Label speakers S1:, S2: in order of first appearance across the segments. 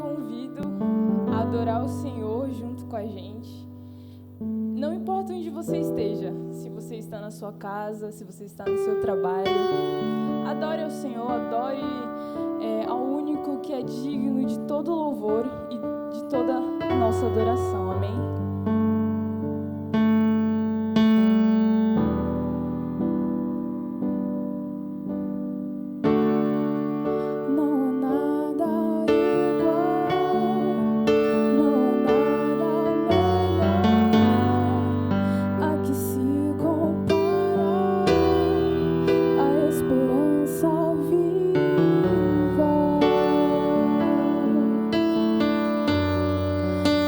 S1: convido a adorar o Senhor junto com a gente. Não importa onde você esteja, se você está na sua casa, se você está no seu trabalho, adore ao Senhor, adore ao único que é digno de todo louvor e de toda a nossa adoração. Amém?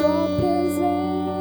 S2: Tua presença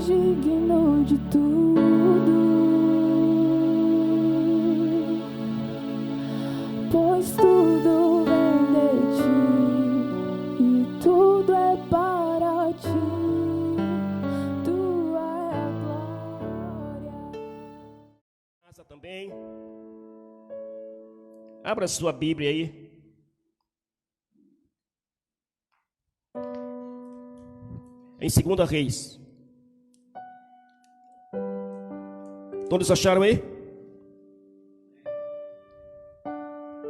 S1: digno de tudo, pois tudo vem de ti e tudo é para ti. Tua é a glória.
S2: Casa também. Abra sua Bíblia aí. Em 2 Reis. Todos acharam aí?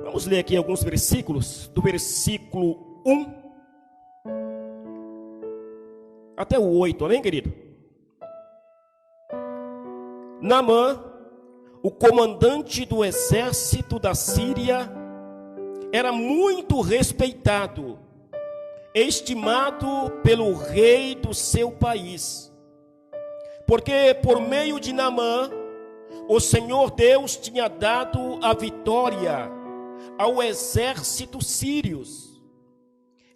S2: Vamos ler aqui alguns versículos, do versículo 1 até o 8, amém, querido? Naamã, o comandante do exército da Síria, era muito respeitado, estimado pelo rei do seu país, porque por meio de Naamã, o Senhor Deus tinha dado a vitória ao exército sírio.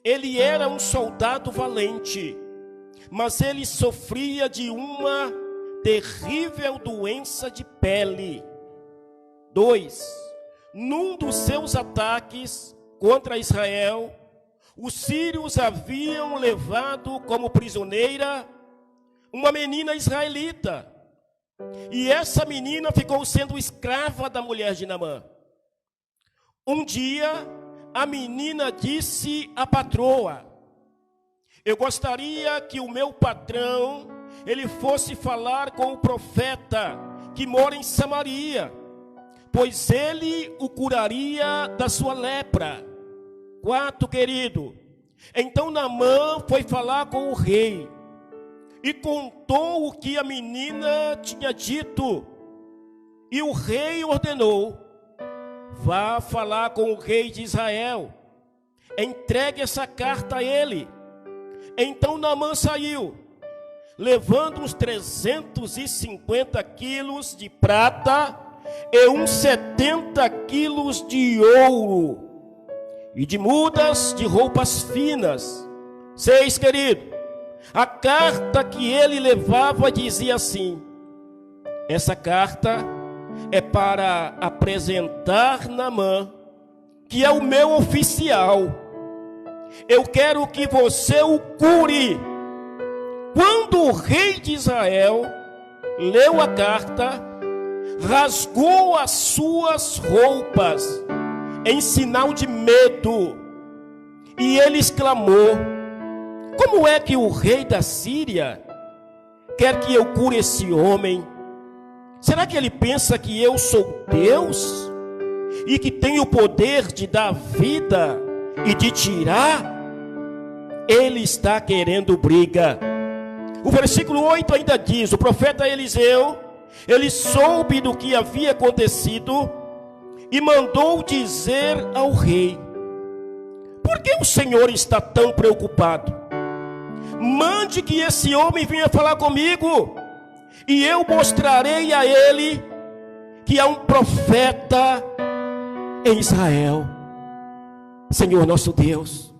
S2: Ele era um soldado valente, mas ele sofria de uma terrível doença de pele. 2. Num dos seus ataques contra Israel, os sírios haviam levado como prisioneira uma menina israelita. E essa menina ficou sendo escrava da mulher de Naamã. Um dia, a menina disse à patroa: eu gostaria que o meu patrão, ele fosse falar com o profeta que mora em Samaria, pois ele o curaria da sua lepra. 4, querido. Então Naamã foi falar com o rei e contou o que a menina tinha dito. E o rei ordenou: vá falar com o rei de Israel, entregue essa carta a ele. Então Naamã saiu, levando uns 350 quilos de prata e uns 70 quilos de ouro, e de mudas de roupas finas. 6, querido. A carta que ele levava dizia assim: essa carta é para apresentar Naamã, que é o meu oficial. Eu quero que você o cure. Quando o rei de Israel leu a carta, rasgou as suas roupas em sinal de medo, e ele exclamou: como é que o rei da Síria quer que eu cure esse homem? Será que ele pensa que eu sou Deus e que tenho o poder de dar vida e de tirar? Ele está querendo briga. O versículo 8 ainda diz: o profeta Eliseu, ele soube do que havia acontecido e mandou dizer ao rei: por que o Senhor está tão preocupado? Mande que esse homem venha falar comigo, e eu mostrarei a ele que há um profeta em Israel. Senhor nosso Deus,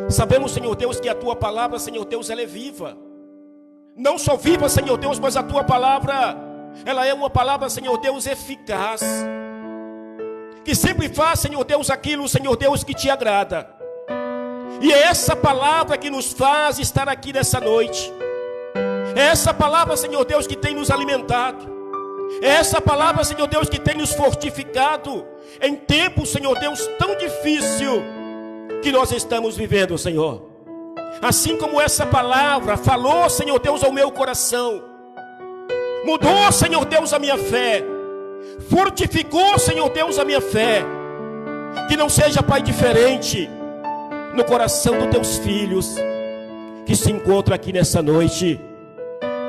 S2: sabemos, Senhor Deus, que a tua palavra, Senhor Deus, ela é viva. Não só viva, Senhor Deus, mas a tua palavra, ela é uma palavra, Senhor Deus, eficaz, que sempre faz, Senhor Deus, aquilo, Senhor Deus, que te agrada. E é essa palavra que nos faz estar aqui nessa noite. É essa palavra, Senhor Deus, que tem nos alimentado. É essa palavra, Senhor Deus, que tem nos fortificado em tempos, Senhor Deus, tão difícil que nós estamos vivendo, Senhor. Assim como essa palavra falou, Senhor Deus, ao meu coração, mudou, Senhor Deus, a minha fé, fortificou, Senhor Deus, a minha fé. Que não seja, Pai, diferente no coração dos teus filhos que se encontram aqui nessa noite,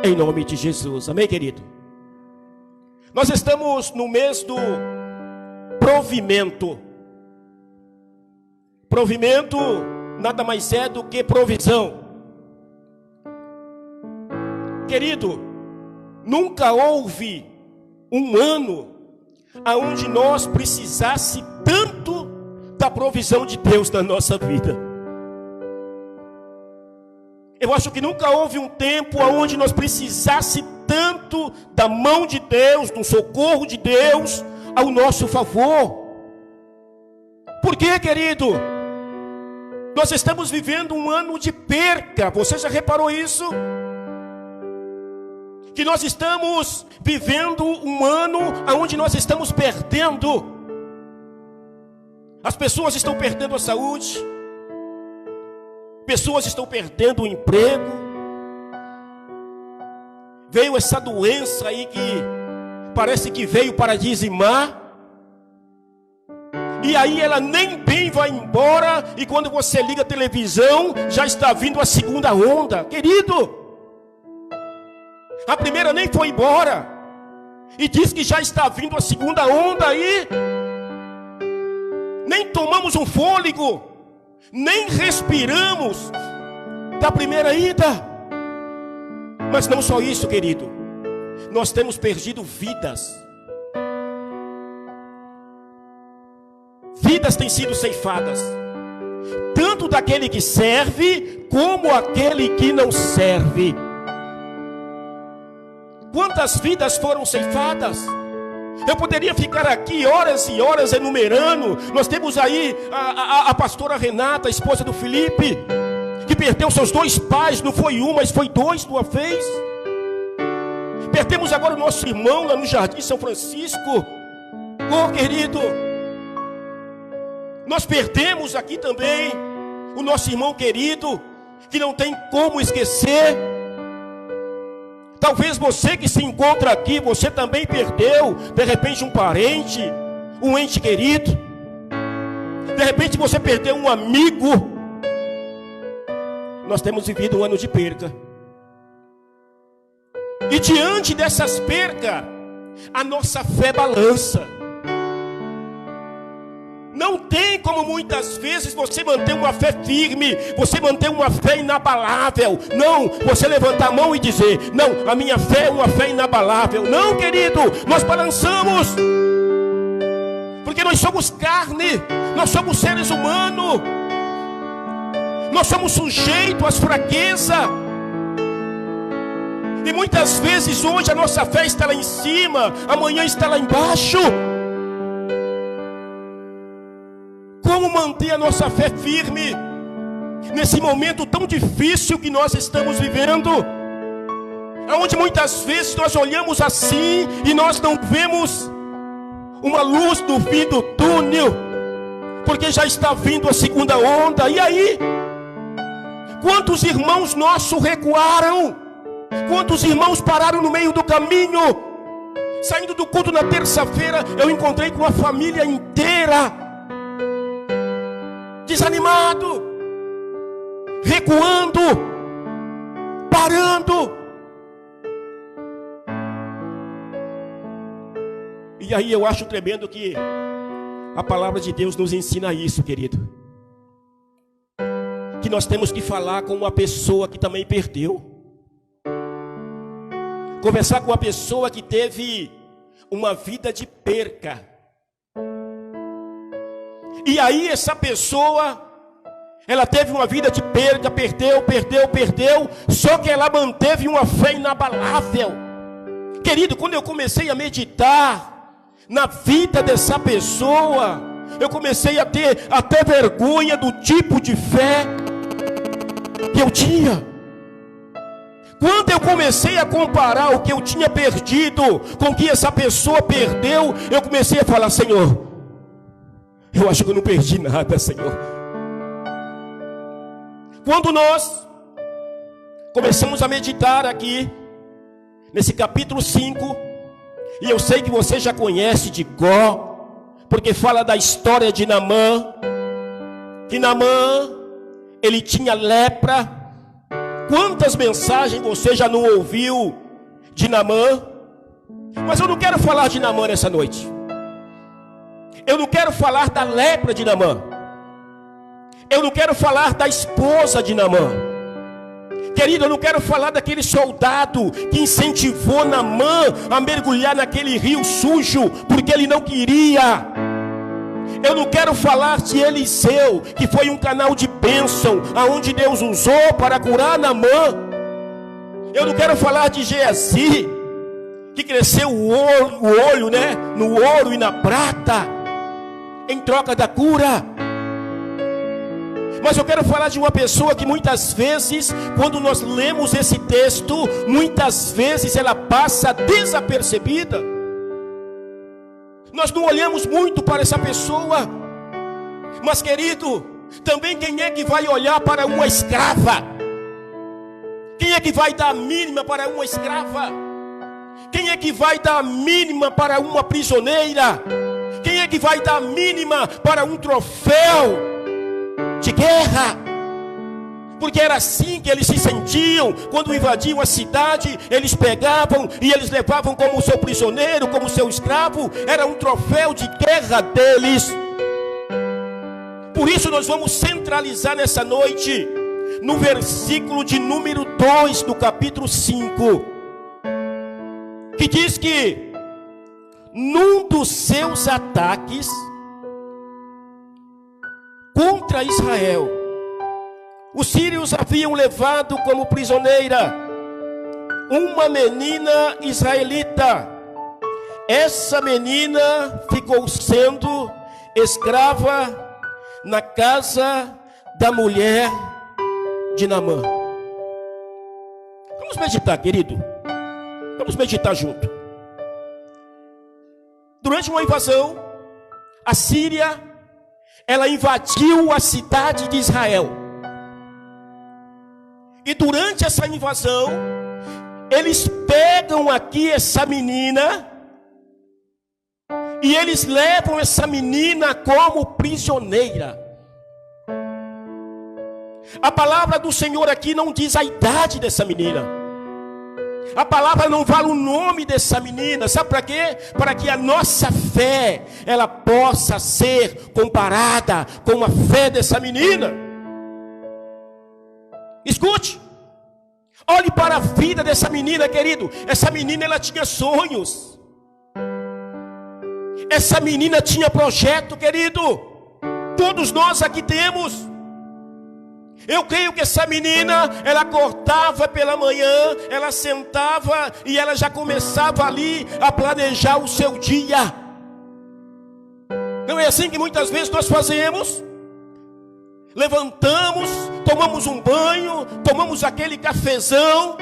S2: em nome de Jesus, amém, querido? Nós estamos no mês do provimento. Provimento nada mais é do que provisão. Querido, nunca houve um ano aonde nós precisasse tanto da provisão de Deus na nossa vida. Eu acho que nunca houve um tempo onde nós precisasse tanto da mão de Deus, do socorro de Deus ao nosso favor. Por quê, querido? Nós estamos vivendo um ano de perca. Você já reparou isso? Que nós estamos vivendo um ano onde nós estamos perdendo. As pessoas estão perdendo a saúde. Pessoas estão perdendo o emprego. Veio essa doença aí que parece que veio para dizimar. E aí ela nem bem vai embora. E quando você liga a televisão, já está vindo a segunda onda. Querido, a primeira nem foi embora. E diz que já está vindo a segunda onda aí. Nem tomamos um fôlego, nem respiramos da primeira ida. Mas não só isso, querido. Nós temos perdido vidas. Vidas têm sido ceifadas, tanto daquele que serve, como aquele que não serve. Quantas vidas foram ceifadas? Eu poderia ficar aqui horas e horas enumerando. Nós temos aí a pastora Renata, a esposa do Felipe, que perdeu seus 2 pais. Não foi um, mas foi 2 de uma vez. Perdemos agora o nosso irmão lá no Jardim São Francisco. Oh, querido, nós perdemos aqui também o nosso irmão querido, que não tem como esquecer. Talvez você que se encontra aqui, você também perdeu, de repente, um parente, um ente querido. De repente você perdeu um amigo. Nós temos vivido um ano de perca. E diante dessas percas, a nossa fé balança. Não tem como muitas vezes você manter uma fé firme, você manter uma fé inabalável. Não, você levantar a mão e dizer: não, a minha fé é uma fé inabalável. Não, querido, nós balançamos. Porque nós somos carne, nós somos seres humanos. Nós somos sujeitos às fraquezas. E muitas vezes hoje a nossa fé está lá em cima, amanhã está lá embaixo. Como manter a nossa fé firme nesse momento tão difícil que nós estamos vivendo? Onde muitas vezes nós olhamos assim e nós não vemos uma luz no fim do túnel, porque já está vindo a segunda onda. E aí? Quantos irmãos nossos recuaram? Quantos irmãos pararam no meio do caminho? Saindo do culto na terça-feira, eu encontrei com a família inteira desanimado, recuando, parando. E aí eu acho tremendo que a palavra de Deus nos ensina isso, querido. Que nós temos que falar com uma pessoa que também perdeu. Conversar com uma pessoa que teve uma vida de perca. E aí essa pessoa, ela teve uma vida de perda, perdeu, só que ela manteve uma fé inabalável. Querido, quando eu comecei a meditar na vida dessa pessoa, eu comecei a ter até vergonha do tipo de fé que eu tinha. Quando eu comecei a comparar o que eu tinha perdido com o que essa pessoa perdeu, eu comecei a falar: Senhor, eu acho que eu não perdi nada, Senhor. Quando nós começamos a meditar aqui, nesse capítulo 5, e eu sei que você já conhece de cor, porque fala da história de Naamã, que Naamã, ele tinha lepra. Quantas mensagens você já não ouviu de Naamã? Mas eu não quero falar de Naamã nessa noite. Eu não quero falar da lepra de Naamã. Eu não quero falar da esposa de Naamã. Querido, eu não quero falar daquele soldado que incentivou Naamã a mergulhar naquele rio sujo, porque ele não queria. Eu não quero falar de Eliseu, que foi um canal de bênção, aonde Deus usou para curar Naamã. Eu não quero falar de Geazi, que cresceu o olho, né, no ouro e na prata, em troca da cura. Mas eu quero falar de uma pessoa que muitas vezes, quando nós lemos esse texto, muitas vezes ela passa desapercebida. Nós não olhamos muito para essa pessoa. Mas querido, também quem é que vai olhar para uma escrava? Quem é que vai dar a mínima para uma escrava? Quem é que vai dar a mínima para uma prisioneira? Quem é que vai dar a mínima para um troféu de guerra? Porque era assim que eles se sentiam quando invadiam a cidade. Eles pegavam e eles levavam como seu prisioneiro, como seu escravo. Era um troféu de guerra deles. Por isso nós vamos centralizar nessa noite no versículo de número 2 do capítulo 5, que diz que num dos seus ataques contra Israel, os sírios haviam levado como prisioneira uma menina israelita. Essa menina ficou sendo escrava na casa da mulher de Naamã. Vamos meditar, querido. Vamos meditar junto. Durante uma invasão, a Síria, ela invadiu a cidade de Israel. E durante essa invasão, eles pegam aqui essa menina e eles levam essa menina como prisioneira. A palavra do Senhor aqui não diz a idade dessa menina. A palavra não fala o nome dessa menina. Sabe para quê? Para que a nossa fé, ela possa ser comparada com a fé dessa menina. Escute. Olhe para a vida dessa menina, querido. Essa menina, ela tinha sonhos. Essa menina tinha projeto, querido. Todos nós aqui temos. Eu creio que essa menina, ela acordava pela manhã, ela sentava e ela já começava ali a planejar o seu dia. Não é assim que muitas vezes nós fazemos? Levantamos, tomamos um banho, tomamos aquele cafezão.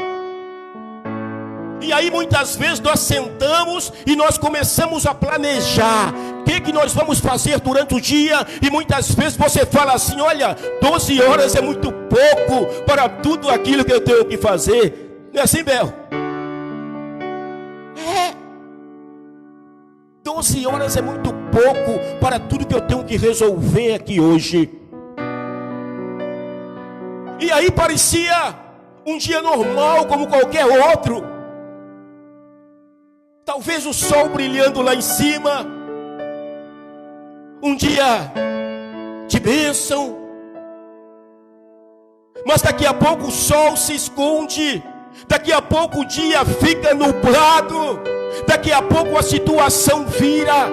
S2: E aí muitas vezes nós sentamos e nós começamos a planejar o que nós vamos fazer durante o dia. E muitas vezes você fala assim: olha, 12 horas é muito pouco para tudo aquilo que eu tenho que fazer. Não é assim, Bel? É. 12 horas é muito pouco para tudo que eu tenho que resolver aqui hoje. E aí parecia um dia normal como qualquer outro. Talvez o sol brilhando lá em cima, um dia de bênção. Mas daqui a pouco o sol se esconde, daqui a pouco o dia fica nublado, daqui a pouco a situação vira.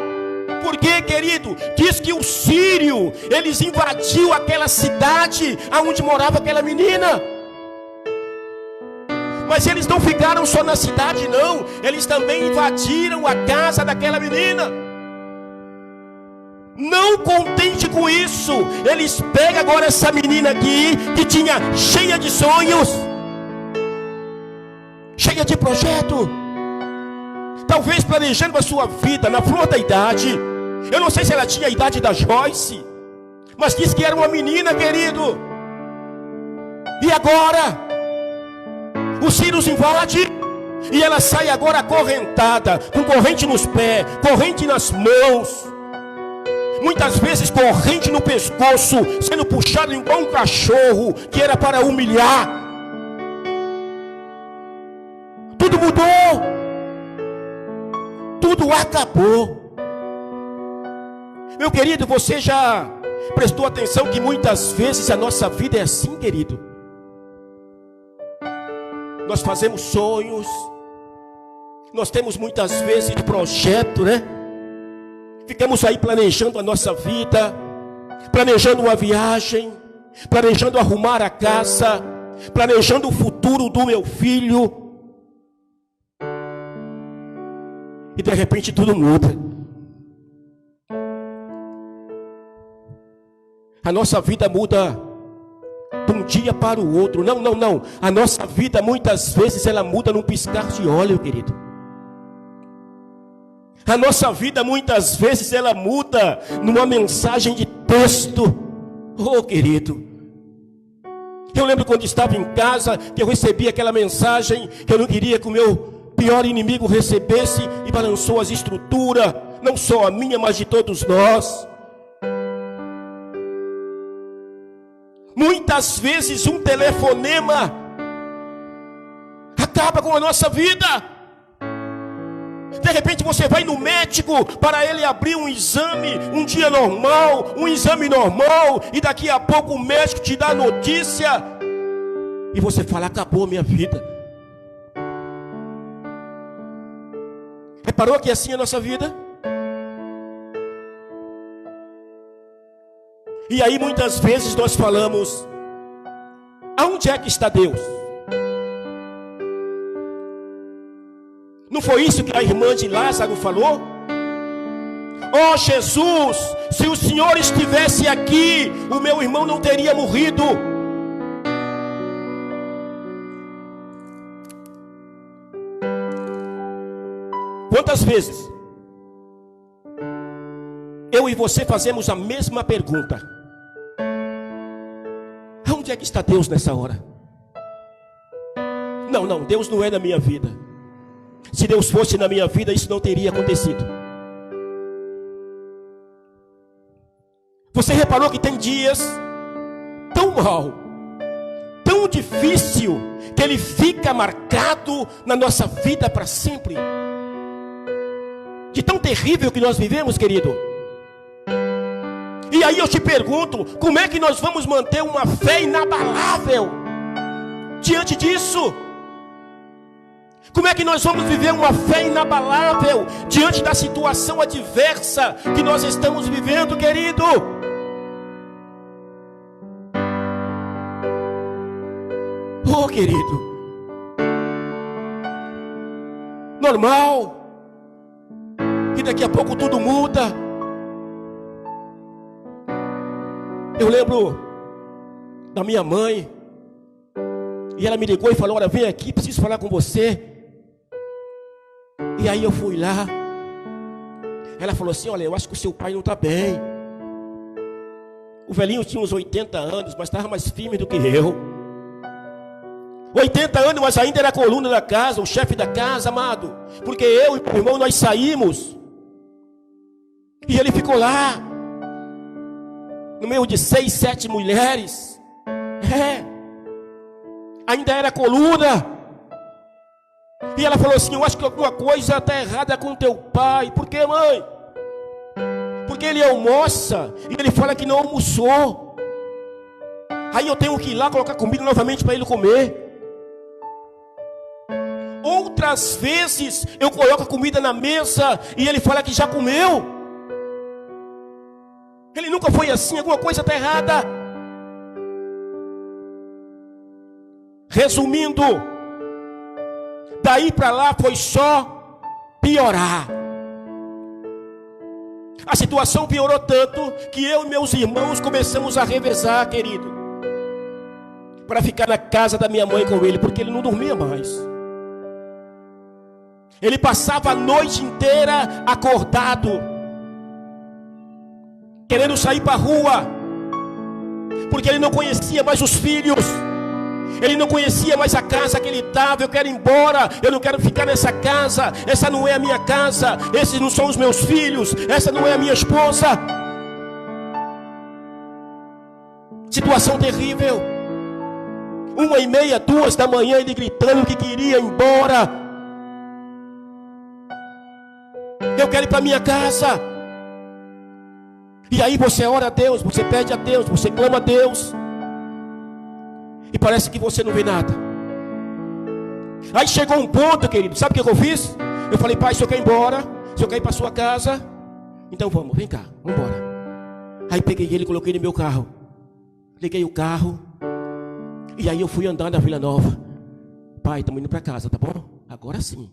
S2: Por quê, querido? Diz que o sírio, eles invadiu aquela cidade onde morava aquela menina. Mas eles não ficaram só na cidade, não. Eles também invadiram a casa daquela menina. Não contente com isso, eles pegam agora essa menina aqui, que tinha cheia de sonhos, cheia de projeto, talvez planejando a sua vida na flor da idade. Eu não sei se ela tinha a idade da Joyce, mas diz que era uma menina, querido. E agora os sírios invadem e ela sai agora acorrentada, com corrente nos pés, corrente nas mãos, muitas vezes corrente no pescoço, sendo puxado igual um cachorro, que era para humilhar. Tudo mudou, tudo acabou. Meu querido, você já prestou atenção que muitas vezes a nossa vida é assim, querido? Nós fazemos sonhos, nós temos muitas vezes projeto, né? Ficamos aí planejando a nossa vida, planejando uma viagem, planejando arrumar a casa, planejando o futuro do meu filho. E de repente tudo muda. A nossa vida muda de um dia para o outro. Não. A nossa vida muitas vezes ela muda num piscar de olho, querido. A nossa vida muitas vezes ela muda numa mensagem de texto. Oh, querido. Eu lembro quando estava em casa, que eu recebi aquela mensagem que eu não queria que o meu pior inimigo recebesse, e balançou as estruturas, não só a minha, mas de todos nós. Muitas vezes um telefonema acaba com a nossa vida. De repente você vai no médico para ele abrir um exame, um dia normal, um exame normal, e daqui a pouco o médico te dá a notícia e você fala: acabou a minha vida. Reparou que assim é a nossa vida? E aí muitas vezes nós falamos: aonde é que está Deus? Não foi isso que a irmã de Lázaro falou? Oh Jesus, se o Senhor estivesse aqui, o meu irmão não teria morrido. Quantas vezes eu e você fazemos a mesma pergunta: onde é que está Deus nessa hora? Não, Deus não é na minha vida. Se Deus fosse na minha vida, isso não teria acontecido. Você reparou que tem dias tão mal, tão difícil, que ele fica marcado na nossa vida para sempre? De tão terrível que nós vivemos, querido. E aí eu te pergunto: como é que nós vamos manter uma fé inabalável diante disso? Como é que nós vamos viver uma fé inabalável diante da situação adversa que nós estamos vivendo, querido? Oh, querido, normal que daqui a pouco tudo muda. Eu lembro da minha mãe, e ela me ligou e falou: olha, vem aqui, preciso falar com você. E aí eu fui lá. Ela falou assim: olha, eu acho que o seu pai não está bem. O velhinho tinha uns 80 anos, mas estava mais firme do que eu. 80 anos, mas ainda era a coluna da casa, o chefe da casa, amado. Porque eu e meu irmão, nós saímos, e ele ficou lá, no meio de 6, 7 mulheres. Ainda era coluna. E ela falou assim: eu acho que alguma coisa está errada com teu pai. Por quê, mãe? Porque ele almoça e ele fala que não almoçou. Aí eu tenho que ir lá colocar comida novamente para ele comer. Outras vezes eu coloco a comida na mesa e ele fala que já comeu. Ele nunca foi assim, alguma coisa está errada. Resumindo, daí para lá foi só piorar. A situação piorou tanto que eu e meus irmãos começamos a revezar, querido, para ficar na casa da minha mãe com ele, porque ele não dormia mais. Ele passava a noite inteira acordado, querendo sair para a rua, porque ele não conhecia mais os filhos. Ele não conhecia mais a casa que ele estava. Eu quero ir embora, eu não quero ficar nessa casa. Essa não é a minha casa, esses não são os meus filhos, essa não é a minha esposa. Situação terrível. 1h30, 2 da manhã, ele gritando que queria ir embora. Eu quero ir para minha casa. E aí você ora a Deus, você pede a Deus, você clama a Deus, e parece que você não vê nada. Aí chegou um ponto, querido, sabe o que eu fiz? Eu falei: pai, se eu quer ir embora, se eu quer ir para sua casa, Então vamos, vem cá, vamos embora. Aí peguei ele e coloquei no meu carro. Liguei o carro. E aí eu fui andar na Vila Nova. Pai, estamos indo para casa, tá bom? Agora sim.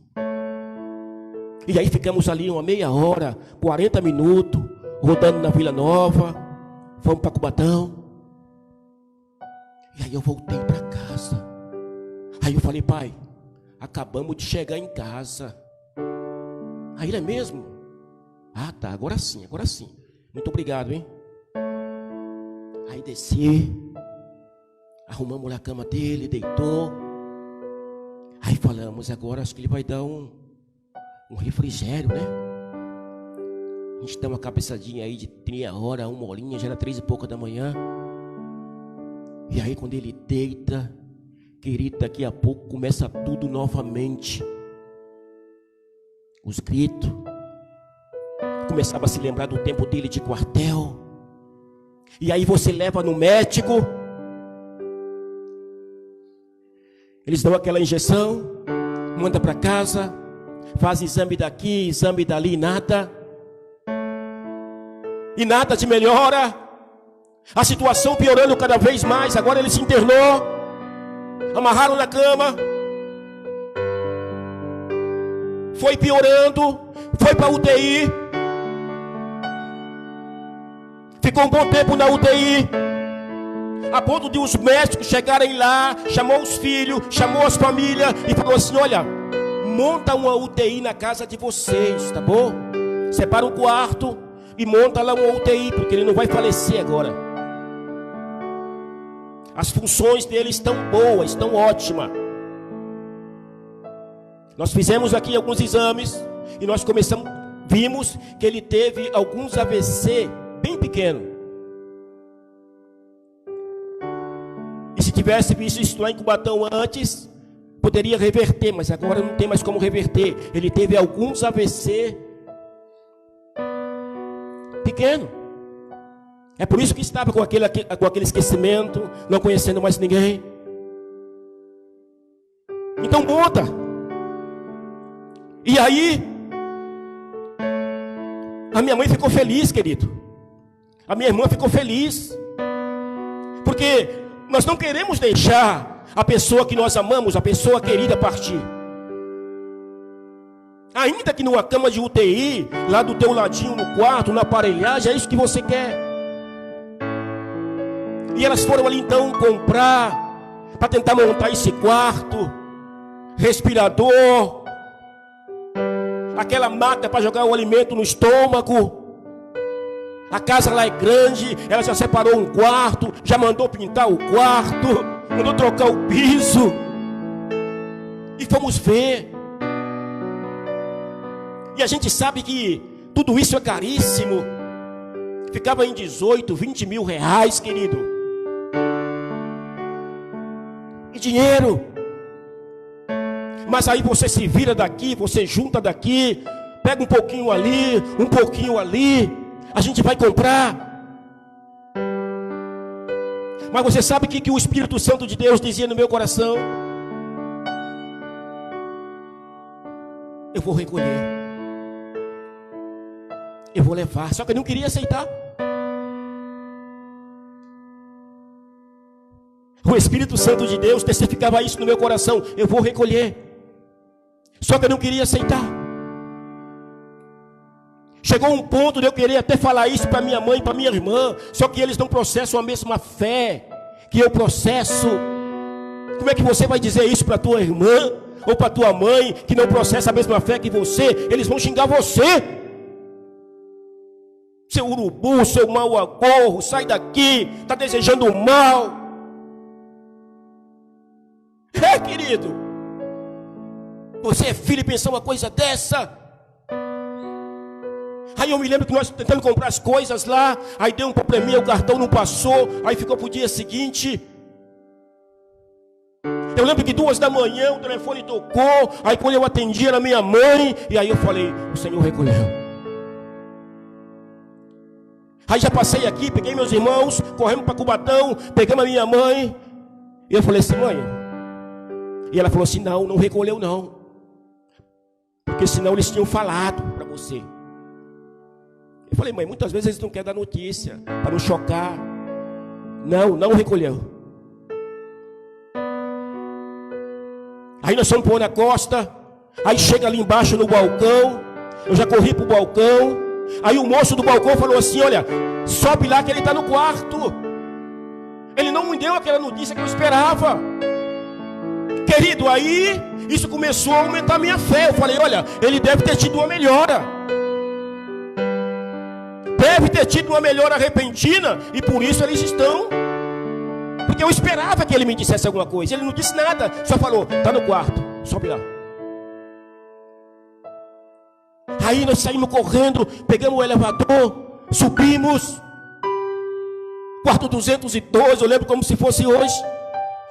S2: E aí ficamos ali uma meia hora, 40 minutos, rodando na Vila Nova. Fomos para Cubatão. E aí eu voltei para casa. Aí eu falei, pai, acabamos de chegar em casa. Aí ele é mesmo? Ah, tá, agora sim, agora sim. Muito obrigado, hein? Aí desci, arrumamos na cama dele, deitou. Aí falamos, agora acho que ele vai dar um refrigério, né? A gente dá uma cabeçadinha aí de meia hora, uma horinha, já era 3 e pouca da manhã. E aí quando ele deita, querido, daqui a pouco começa tudo novamente. Os gritos. Começava a se lembrar do tempo dele de quartel. E aí você leva no médico. Eles dão aquela injeção, manda para casa, faz exame daqui, exame dali, nada. E nada de melhora. A situação piorando cada vez mais. Agora ele se internou. Amarraram na cama. Foi piorando. Foi para UTI. Ficou um bom tempo na UTI. A ponto de os médicos chegarem lá, chamou os filhos, chamou as famílias e falou assim, olha, monta uma UTI na casa de vocês, tá bom? Separa um quarto e monta lá uma UTI, porque ele não vai falecer agora. As funções dele estão boas, estão ótimas. Nós fizemos aqui alguns exames e nós vimos que ele teve alguns AVC bem pequenos. E se tivesse visto isso lá em Cubatão antes, poderia reverter, mas agora não tem mais como reverter. Ele teve alguns AVC pequeno. É por isso que estava com aquele esquecimento, não conhecendo mais ninguém. Então monta. E aí, a minha mãe ficou feliz, querido. A minha irmã ficou feliz. Porque nós não queremos deixar a pessoa que nós amamos, a pessoa querida, partir. Ainda que numa cama de UTI, lá do teu ladinho no quarto, na aparelhagem, é isso que você quer. E elas foram ali então comprar, para tentar montar esse quarto, respirador, aquela máquina para jogar o alimento no estômago. A casa lá é grande, ela já separou um quarto, já mandou pintar o quarto, mandou trocar o piso. E fomos ver. E a gente sabe que tudo isso é caríssimo. Ficava em 18, 20 mil reais, querido. E dinheiro. Mas aí você se vira daqui, você junta daqui, pega um pouquinho ali, um pouquinho ali. A gente vai comprar. Mas você sabe o que o Espírito Santo de Deus dizia no meu coração? Eu vou recolher. Eu vou levar. Só que eu não queria aceitar. O Espírito Santo de Deus testificava isso no meu coração. Eu vou recolher. Só que eu não queria aceitar. Chegou um ponto de eu querer até falar isso para minha mãe e para minha irmã. Só que eles não processam a mesma fé que eu processo. Como é que você vai dizer isso para tua irmã ou para tua mãe que não processa a mesma fé que você? Eles vão xingar você. Seu urubu, seu mau acorro, sai daqui, está desejando o mal. É, querido. Você é filho e pensa uma coisa dessa? Aí eu me lembro que nós tentando comprar as coisas lá, aí deu um probleminha, o cartão não passou, aí ficou para o dia seguinte. Eu lembro que 2 da manhã o telefone tocou, aí quando eu atendi era minha mãe, e aí eu falei, o Senhor recolheu. Aí já passei aqui, peguei meus irmãos, corremos para Cubatão, pegamos a minha mãe, e eu falei assim, mãe, e ela falou assim, não recolheu não, porque senão eles tinham falado para você. Eu falei, mãe, muitas vezes eles não querem dar notícia, para não chocar. Não recolheu. Aí nós fomos pôr na costa. Aí chega ali embaixo no balcão. Eu já corri para o balcão. Aí o moço do balcão falou assim, olha, sobe lá que ele está no quarto. Ele não me deu aquela notícia que eu esperava. Querido, aí isso começou a aumentar a minha fé. Eu falei, olha, ele deve ter tido uma melhora. Deve ter tido uma melhora repentina. E por isso eles estão. Porque eu esperava que ele me dissesse alguma coisa. Ele não disse nada, só falou, está no quarto, sobe lá. Aí nós saímos correndo, pegamos o elevador, subimos. Quarto 212, eu lembro como se fosse hoje.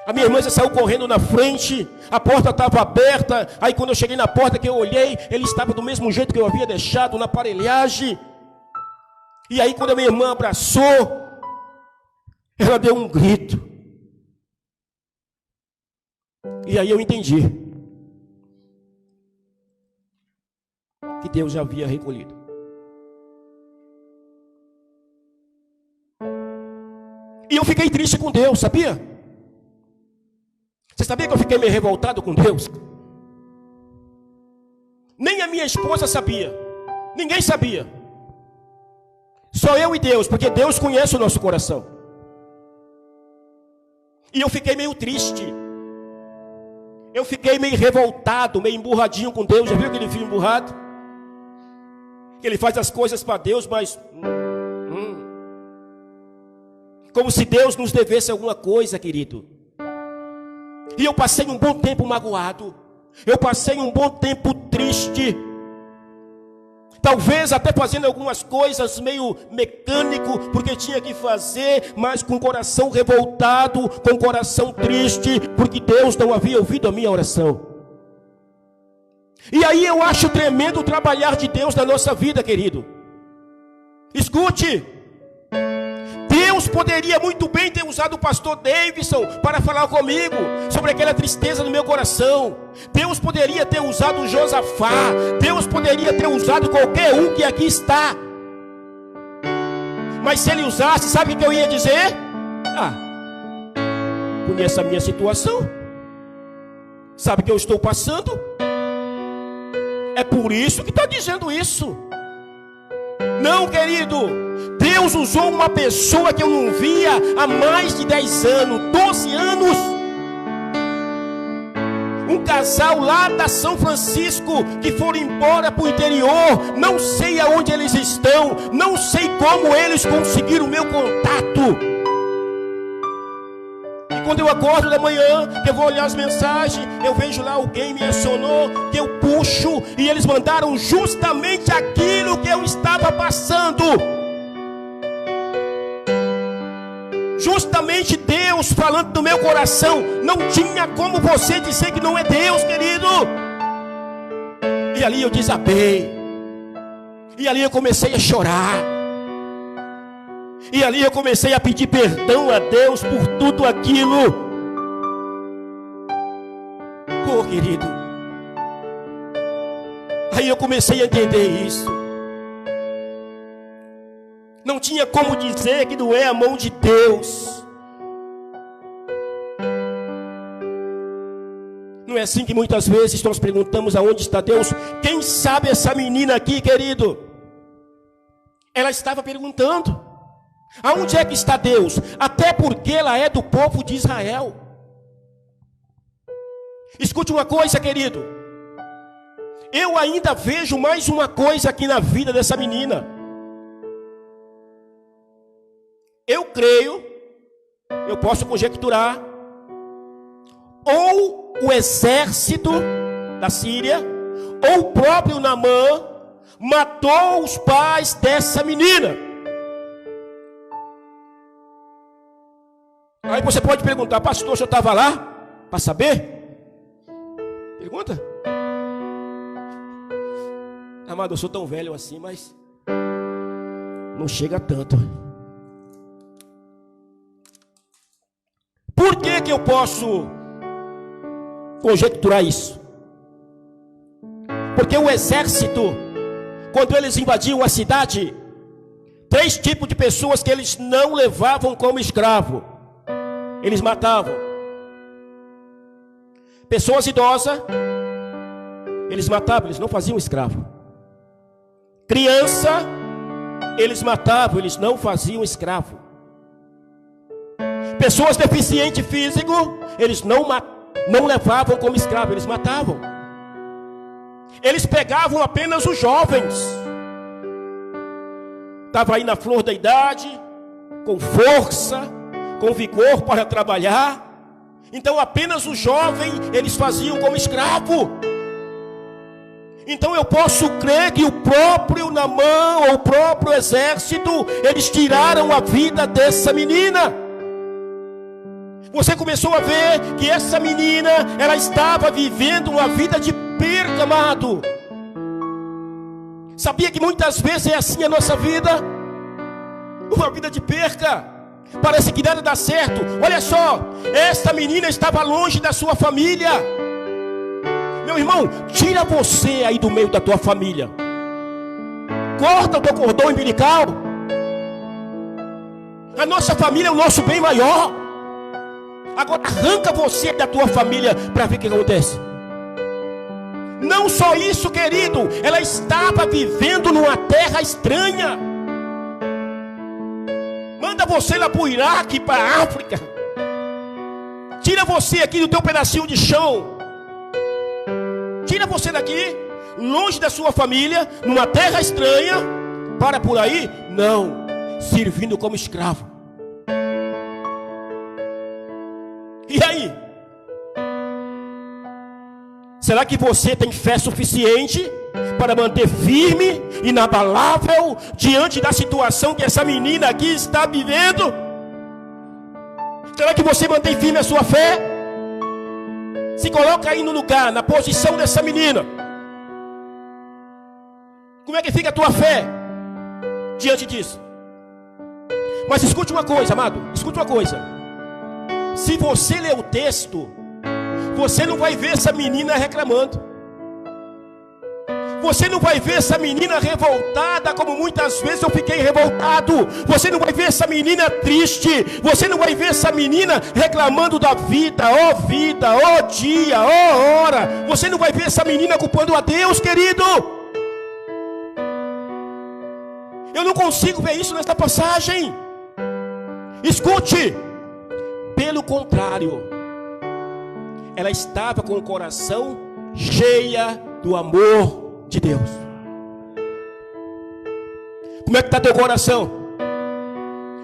S2: A minha irmã já saiu correndo na frente, a porta estava aberta. Aí quando eu cheguei na porta que eu olhei, ele estava do mesmo jeito que eu havia deixado, na aparelhagem. E aí quando a minha irmã abraçou, ela deu um grito. E aí eu entendi que Deus já havia recolhido. E eu fiquei triste com Deus, sabia? Você sabia que eu fiquei meio revoltado com Deus? Nem a minha esposa sabia. Ninguém sabia. Só eu e Deus, porque Deus conhece o nosso coração. E eu fiquei meio triste. Eu fiquei meio revoltado, meio emburradinho com Deus. Já viu aquele filme emburrado? Que ele faz as coisas para Deus, mas como se Deus nos devesse alguma coisa, querido. E eu passei um bom tempo magoado. Eu passei um bom tempo triste. Talvez até fazendo algumas coisas meio mecânico, porque tinha que fazer, mas com o coração revoltado, com o coração triste, porque Deus não havia ouvido a minha oração. E aí eu acho tremendo o trabalhar de Deus na nossa vida, querido. Escute. Deus poderia muito bem ter usado o pastor Davidson para falar comigo sobre aquela tristeza no meu coração. Deus poderia ter usado o Josafá. Deus poderia ter usado qualquer um que aqui está. Mas se ele usasse, sabe o que eu ia dizer? Conhece a minha situação, sabe que eu estou passando. É por isso que está dizendo isso. Não, querido. Deus usou uma pessoa que eu não via há mais de 10 anos, 12 anos. Um casal lá da São Francisco que foram embora para o interior. Não sei aonde eles estão. Não sei como eles conseguiram o meu contato. E quando eu acordo da manhã, que eu vou olhar as mensagens, eu vejo lá alguém me acionou, que eu puxo, e eles mandaram justamente aquilo que eu estava passando. Justamente Deus falando do meu coração. Não tinha como você dizer que não é Deus, querido. E ali eu desabei. E ali eu comecei a chorar. E ali eu comecei a pedir perdão a Deus por tudo aquilo. Oh, querido. Aí eu comecei a entender isso. Não tinha como dizer que não é a mão de Deus. Não é assim que muitas vezes nós perguntamos aonde está Deus? Quem sabe essa menina aqui, querido? Ela estava perguntando: aonde é que está Deus? Até porque ela é do povo de Israel. Escute uma coisa, querido. Eu ainda vejo mais uma coisa aqui na vida dessa menina. Eu creio, eu posso conjecturar, ou o exército da Síria, ou o próprio Naamã matou os pais dessa menina. Aí você pode perguntar: pastor, o senhor estava lá para saber? Pergunta. Amado, eu sou tão velho assim, mas não chega tanto. Por que eu posso conjecturar isso? Porque o exército, quando eles invadiam a cidade, 3 tipos de pessoas que eles não levavam como escravo. Eles matavam. Pessoas idosas, eles matavam, eles não faziam escravo. Criança, eles matavam, eles não faziam escravo. Pessoas deficientes físico, eles não levavam como escravo, eles matavam. Eles pegavam apenas os jovens. Estava aí na flor da idade, com força, com vigor para trabalhar. Então apenas o jovem eles faziam como escravo. Então eu posso crer que o próprio Naamã, ou o próprio exército, eles tiraram a vida dessa menina. Você começou a ver que essa menina, ela estava vivendo uma vida de perca, amado. Sabia que muitas vezes é assim a nossa vida? Uma vida de perca. Parece que nada dá certo. Olha só, esta menina estava longe da sua família. Meu irmão, tira você aí do meio da tua família. Corta o teu cordão umbilical. A nossa família é o nosso bem maior. Agora arranca você da tua família para ver o que acontece. Não só isso, querido, ela estava vivendo numa terra estranha. Manda você lá para o Iraque, para a África. Tira você aqui do teu pedacinho de chão. Tira você daqui, longe da sua família, numa terra estranha. Para por aí? Não, servindo como escravo. E aí? Será que você tem fé suficiente para manter firme, inabalável, diante da situação que essa menina aqui está vivendo? Será que você mantém firme a sua fé? Se coloca aí no lugar, na posição dessa menina. Como é que fica a tua fé diante disso? Mas escute uma coisa, amado, escute uma coisa. Se você ler o texto, você não vai ver essa menina reclamando. Você não vai ver essa menina revoltada, como muitas vezes eu fiquei revoltado. Você não vai ver essa menina triste. Você não vai ver essa menina reclamando da vida, ó dia, ó hora. Você não vai ver essa menina culpando a Deus, querido. Eu não consigo ver isso nesta passagem. Escute. Pelo contrário, ela estava com o coração cheia do amor de Deus. Como é que está teu coração?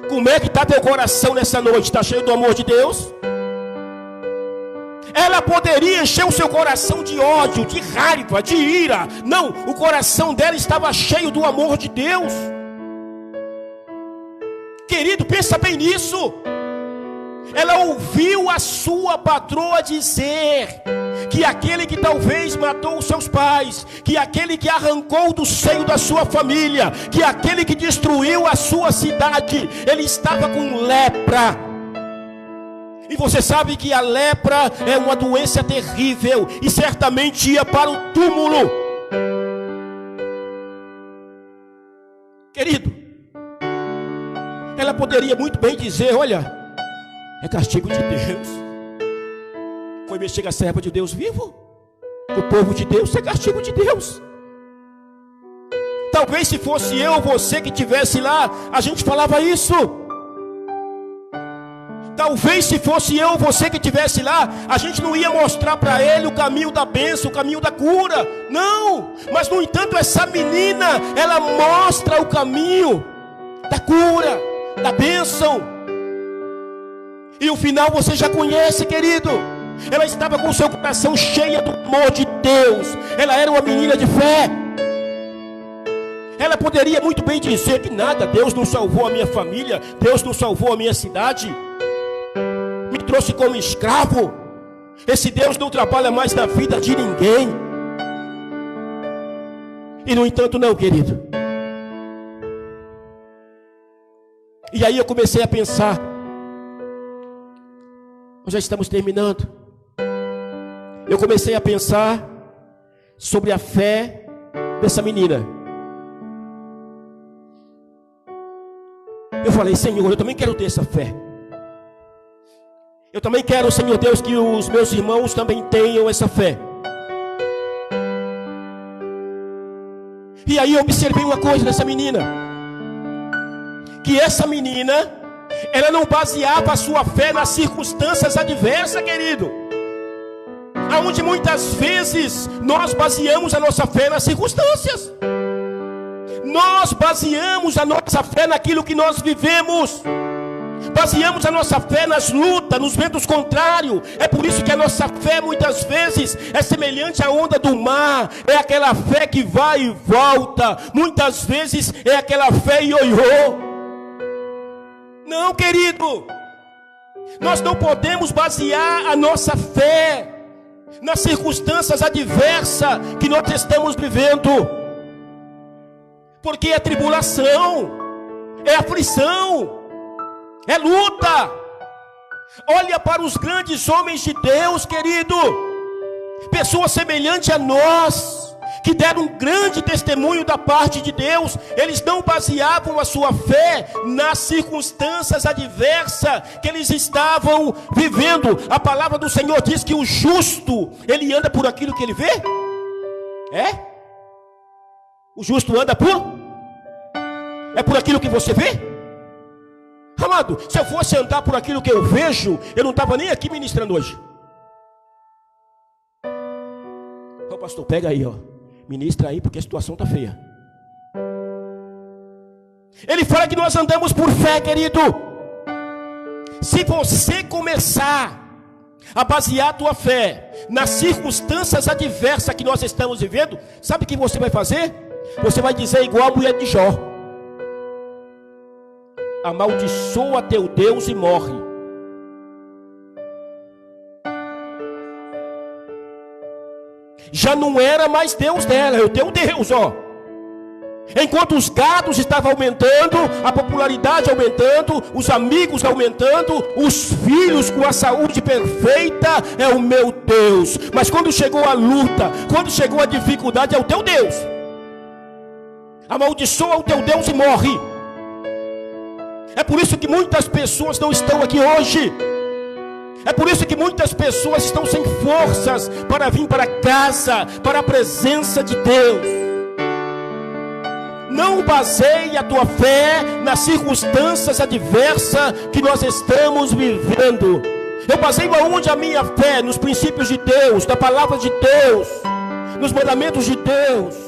S2: Como é que está teu coração nessa noite? Está cheio do amor de Deus? Ela poderia encher o seu coração de ódio, de raiva, de ira. Não, o coração dela estava cheio do amor de Deus. Querido, pensa bem nisso. Ela ouviu a sua patroa dizer que aquele que talvez matou os seus pais, que aquele que arrancou do seio da sua família, que aquele que destruiu a sua cidade, ele estava com lepra. E você sabe que a lepra é uma doença terrível e certamente ia para o túmulo. Querido, ela poderia muito bem dizer: olha, é castigo de Deus. Foi mexer com a serva de Deus vivo. O povo de Deus é castigo de Deus. Talvez se fosse eu ou você que estivesse lá, a gente falava isso. Talvez se fosse eu ou você que estivesse lá, a gente não ia mostrar para ele o caminho da bênção, o caminho da cura. Não, mas no entanto essa menina, ela mostra o caminho da cura, da bênção. E o final você já conhece, querido. Ela estava com o seu coração cheio do amor de Deus. Ela era uma menina de fé. Ela poderia muito bem dizer que nada, Deus não salvou a minha família, Deus não salvou a minha cidade, me trouxe como escravo. Esse Deus não trabalha mais na vida de ninguém. E no entanto não, querido. E aí eu comecei a pensar. Nós já estamos terminando. Eu comecei a pensar sobre a fé dessa menina. Eu falei: Senhor, eu também quero ter essa fé. Eu também quero, Senhor Deus, que os meus irmãos também tenham essa fé. E aí eu observei uma coisa nessa menina, que essa menina, ela não baseava a sua fé nas circunstâncias adversas, querido. Aonde muitas vezes nós baseamos a nossa fé nas circunstâncias. Nós baseamos a nossa fé naquilo que nós vivemos. Baseamos a nossa fé nas lutas, nos ventos contrários. É por isso que a nossa fé muitas vezes é semelhante à onda do mar. É aquela fé que vai e volta. Muitas vezes é aquela fé ioiô. Não, querido. Nós não podemos basear a nossa fé nas circunstâncias adversas que nós estamos vivendo. Porque é tribulação, é aflição, é luta. Olha para os grandes homens de Deus, querido. Pessoas semelhantes a nós, que deram um grande testemunho da parte de Deus. Eles não baseavam a sua fé nas circunstâncias adversas que eles estavam vivendo. A palavra do Senhor diz que o justo, ele anda por aquilo que ele vê. É? O justo anda é por aquilo que você vê? Amado, se eu fosse andar por aquilo que eu vejo, eu não estava nem aqui ministrando hoje. Ô pastor, pega aí, ó. Ministra aí, porque a situação está feia. Ele fala que nós andamos por fé, querido. Se você começar a basear a tua fé nas circunstâncias adversas que nós estamos vivendo, sabe o que você vai fazer? Você vai dizer igual a mulher de Jó: amaldiçoa teu Deus e morre. Já não era mais Deus dela, é o teu Deus, ó. Enquanto os gados estavam aumentando, a popularidade aumentando, os amigos aumentando, os filhos com a saúde perfeita, é o meu Deus. Mas quando chegou a luta, quando chegou a dificuldade, é o teu Deus. Amaldiçoa o teu Deus e morre. É por isso que muitas pessoas não estão aqui hoje. É por isso que muitas pessoas estão sem forças para vir para casa, para a presença de Deus. Não baseie a tua fé nas circunstâncias adversas que nós estamos vivendo. Eu baseio aonde a minha fé? Nos princípios de Deus, da palavra de Deus, nos mandamentos de Deus.